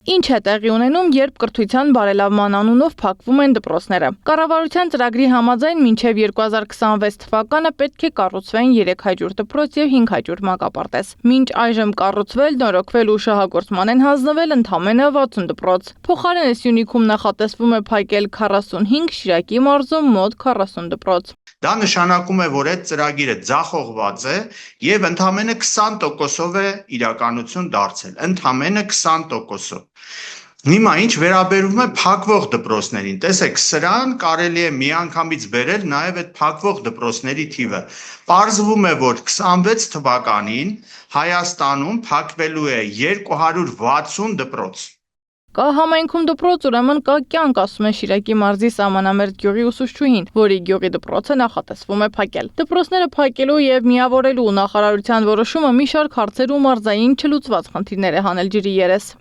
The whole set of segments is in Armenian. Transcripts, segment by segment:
Ինչ է տեղի ունենում, երբ կրթության բարելավման անունով փակվում են դպրոցները։ Կառավարության ծրագրի համաձայն մինչև 2026 թվականը պետք է կառուցվեն 300 դպրոց եւ 500 մանկապարտեզ։ Մինչ այժմ կառուցվել, նորոգվել ու շահագործման են հանձնվել ընդամենը 60 դպրոց։ Փոխարենը Սյունիքում նախատեսվում է փակել 45, Շիրակի մարզում մոտ 40 դպրոց։ Դա նշանակում է, որ այդ ծրագիրը ձախողված է եւ ընդամենը 20%-ով է իրականություն դարձել, ընդամենը 20%-ով։ Հիմա ինչ վերաբերում է փակվող դպրոցներին, տեսեք, սրան կարելի է միանգամից բերել նաեւ այդ փակվող դպրոցների թիվը։ Պարզվում է, որ 26 թվականին Հայաստանում փակվելու է 260 դպրոց։ Կա համայնքում դպրոց, ուրեմն կա կյանք, ասում է Շիրակի մարզի Սահմանամերձ գյուղի ուսուցչուհին, որի գյուղի դպրոցը նախատեսվում է փակել։ Դպրոցները փակելու եւ միավորելու նախարարության որոշումը մի շարք հարցեր ու մարզային չլուծված խնդիրներ է հանել ջրի երես։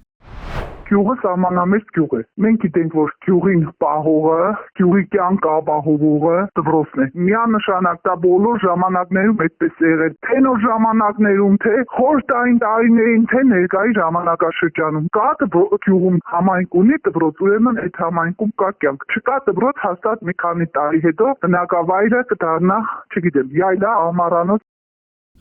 Գյուղը սահմանամերձ գյուղ է։ Մենք գիտենք, որ գյուղին պահողը, գյուղի կյանք ապահովողը դպրոցն է։ Միանշանակ դա բոլոր ժամանակներում այդպես է եղել, թե նոր ժամանակներում, թե խորհրդային տարիներին, թե ներկայի ժամանակաշրջանում։ Կա գյուղում համայնք ունի դպրոց, ուրեմն այդ համայնքում կա կյանք։ Չկա դպրոց, հաստատ մի քանի տարի հետո բնակավայրը կդառնա, չգիտեմ, յայլա, ամառանոց։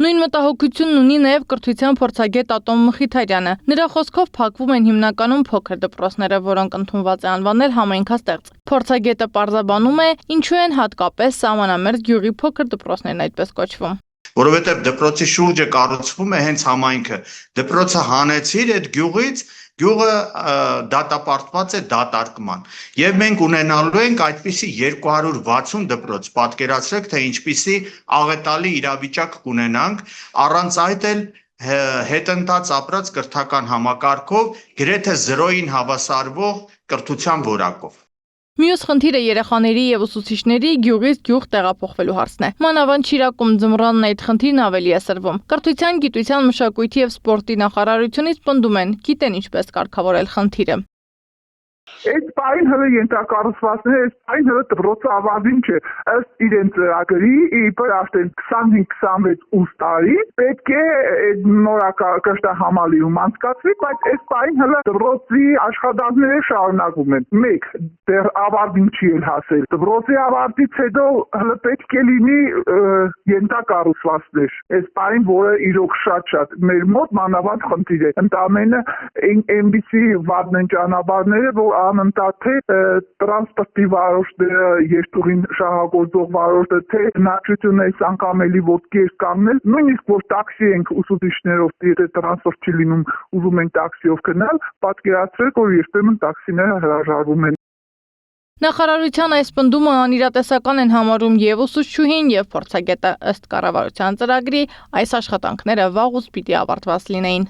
Նույն մտահոգությունն ունի նաև կրթության փորձագետ Ատոմ Մխիթարյանը։ Նրա խոսքով փակվում են հիմնականում փոքր դպրոցները, որոնք ընդունված է անվանել համայնքաստեղծ։ Փորձագետը պարզաբանում է, ինչու են հատկապես Սահմանամերձ գյուղի փոքր դպրոցներն այդպես կոչվում։ Որովհետև դպրոցի շուրջը կառուցվում է հենց համայնքը։ Դպրոցը հանեցիր այդ գյուղից, գյուղը դատապարտված է դատարկման։ Եվ մենք ունենալու ենք այդպիսի 260 դպրոց, պատկերացրեք, թե ինչպիսի աղետալի իրավիճակ կունենանք, առանց այդ էլ հետընթաց ապրած կրթական համակարգով, գրեթե 0-ին հավասարվող կրթության որակով։ Մյուս խնդիրը երեխաների եւ ուսուցիչների գյուղից գյուղ տեղափոխվելու հարցն է։ Մանավանդ Շիրակում ձմռանն այդ խնդիրն ավելի է սրվում։ Կրթության, գիտության, մշակույթի եւ սպորտի նախարարությունից պնդում են, գիտեն ինչպես կարգավորել խնդիրը։ Այդ պայն հələ ենթակառուցվածքները, այդ պայն հələ դպրոցը ավազին չէ, ըստ իրենց ծրագրի, իբր արդեն 25-26 ուստարի պետք է նորակրթահամալիրում անցկացվի, բայց այդ պայն հələ դպրոցի աշխատանքները շարունակվում են։ Մեկ դեռ ավարտին չի էլ հասել։ Դպրոցի ավարտից հետո հələ պետք է լինի ենթակառուցվածքներ։ Այս պայն, որը իրոք շատ մեր մոտ մանավանդ խնդիր է։ Ընդամենը այնպիսի վատն են ճանապարհները, որ անընդհատ թե տրանսպորտի վարորդները, երթուղին շահագործող վարորդը, թե հնարավորությունը այս անգամ էլի ոտքի էր կանգնել, նույնիսկ որ տաքսի ենք ուսուցիչներով, եթե տրանսպորտ չի լինում, ուզում ենք տաքսիով գնալ, պատկերացրեք, որ երբեմն տաքսիները հրաժարվում են։ Նախարարության այս պնդումը անիրատեսական են համարում եւ ուսուցչուհին եւ փորձագետը, ըստ կառավարության ծրագրի, այս աշխատանքները վաղուց պիտի ավարտված լինեին։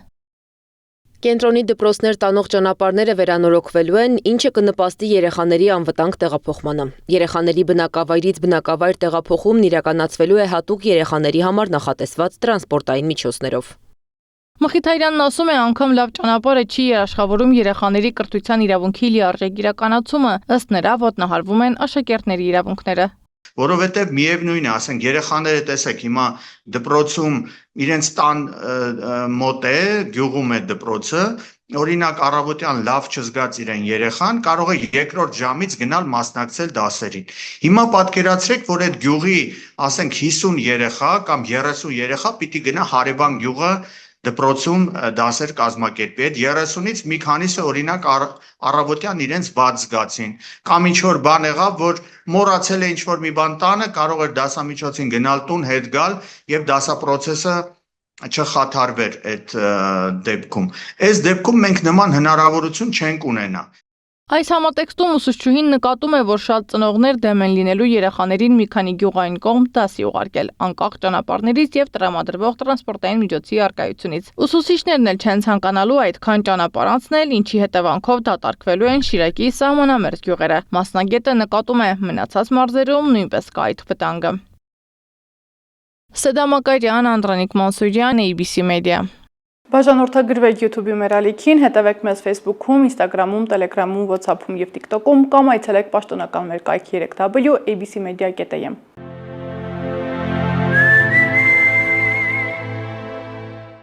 Կենտրոնի դպրոցներ տանող ճանապարհները վերանորոգվելու են, ինչը կնպաստի երեխաների անվտանգ տեղափոխմանը։ Երեխաների բնակավայրից բնակավայր տեղափոխումն իրականացվելու է հատուկ երեխաների համար նախատեսված տրանսպորտային միջոցներով։ Մխիթարյանն ասում է, անգամ լավ ճանապարհը չի երաշխավորում երեխաների կրթության իրավունքի լիարժեք իրականացումը, ըստ նրա ոտնահարվում են աշակերտների իրավունքները։ Որովհետև միևնույն է, ասենք երեխաները տեսեք հիմա դպրոցում իրենց տան մոտ է, գյուղում է դպրոցը, օրինակ առավոտյան լավ չզգաց իրեն երեխան, կարող է երկրորդ ժամից գնալ մասնակցել դասերին։ Հիմա պատկերացրեք, որ այդ գյուղի, ասենք 50 երեխա կամ 30 երեխա պիտի գնա հարևան գյուղը դպրոցում դասեր կազմակերպի։ Այդ 30-ից մի քանիսը օրինակ առավոտյան իրենց բաց զգացին, կամ ինչ որ բան եղավ, որ մոռացել է ինչ որ մի բան տանը, կարող էր դասամիջոցին գնալ տուն, հետ գալ եւ դասապրոցեսը չխաթարվեր այդ դեպքում։ Այս դեպքում մենք նման հնարավորություն չենք ունենա։ Այս համատեքստում ուսուցչուհին նկատում է, որ շատ ծնողներ դեմ են լինելու երեխաներին մի քանի գյուղային կողմ դասի ուղարկել, անկախ ճանապարհներից եւ տրամադրվող տրանսպորտային միջոցի առկայությունից։ Ուսուցիչներն էլ չեն ցանկանալու այդքան ճանապարհ անցնել, ինչի հետևանքով դատարկվելու են Շիրակի սահմանամերձ գյուղերը։ Մասնագետը նկատում է, մնացած մարզերում նույնպես կա այդ վտանգը։ Սեդա Մակարյան, Անդրանիկ Մանսուրյան, ABC Media։ Բաժանորդագրվեք YouTube-ի մեր ալիքին, հետևեք մեզ Facebook-ում, Instagram-ում, Telegram-ում, WhatsApp-ում եւ TikTok-ում կամ այցելեք պաշտոնական մեր կայքի 3w abcmedia.am։